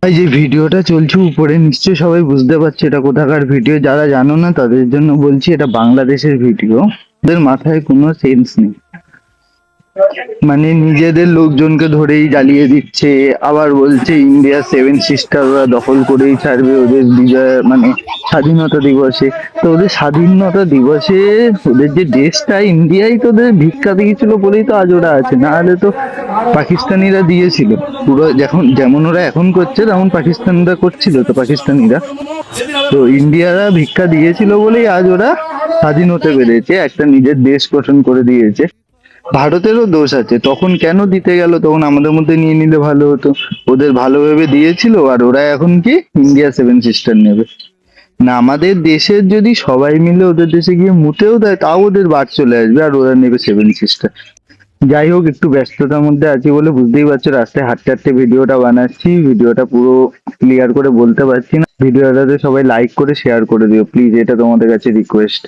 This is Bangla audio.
এই যে ভিডিওটা চলছে উপরে, নিশ্চয়ই সবাই বুঝতে পারছে এটা কোথাকার ভিডিও। যারা জানো না তাদের জন্য বলছি, এটা বাংলাদেশের ভিডিও। ওদের মাথায় কোনো সেন্স নেই, মানে নিজেদের লোকজনকে ধরেই জ্বালিয়ে দিচ্ছে। আবার বলছে ইন্ডিয়া সেভেন সিস্টার ওরা দখল করেই ছাড়বে ওদের বিজয়, মানে স্বাধীনতা দিবসে। তো ওদের স্বাধীনতা দিবসে ওদের যে দেশটা ইন্ডিয়াই তো ওদের ভিক্ষা দিয়েছিল বলেই তো আজ ওরা আছে, না হলে তো পাকিস্তানিরা দিয়েছিল। পুরো যেমন ওরা এখন করছে তেমন পাকিস্তানিরা করছিল, তো পাকিস্তানিরা তো ইন্ডিয়ারা ভিক্ষা দিয়েছিল বলেই আজ ওরা স্বাধীন হতে পেরেছে, একটা নিজের দেশ গঠন করে দিয়েছে। ভারতেরও দোষ আছে, তখন কেন দিতে গেল? তখন আমাদের মধ্যে নিয়ে নিলে ভালো হতো। ওদের ভালো ভেবে দিয়েছিল, আর ওরা এখন কি ইন্ডিয়া সেভেন সিস্টার নেবে না? আমাদের দেশের যদি সবাই মিলে ওদের দেশে গিয়ে মুতেও দেয়, তাও ওদের বাদ চলে আসবে, আর ওরা নেবে সেভেন সিস্টার। যাই হোক, একটু ব্যস্ততার মধ্যে আছি বলে বুঝতেই পারছো, রাস্তায় হাঁটতে হাঁটতে ভিডিওটা বানাচ্ছি। ভিডিওটা পুরো ক্লিয়ার করে বলতে পারছি না। ভিডিওটাতে সবাই লাইক করে শেয়ার করে দিও প্লিজ, এটা তোমাদের কাছে রিকোয়েস্ট।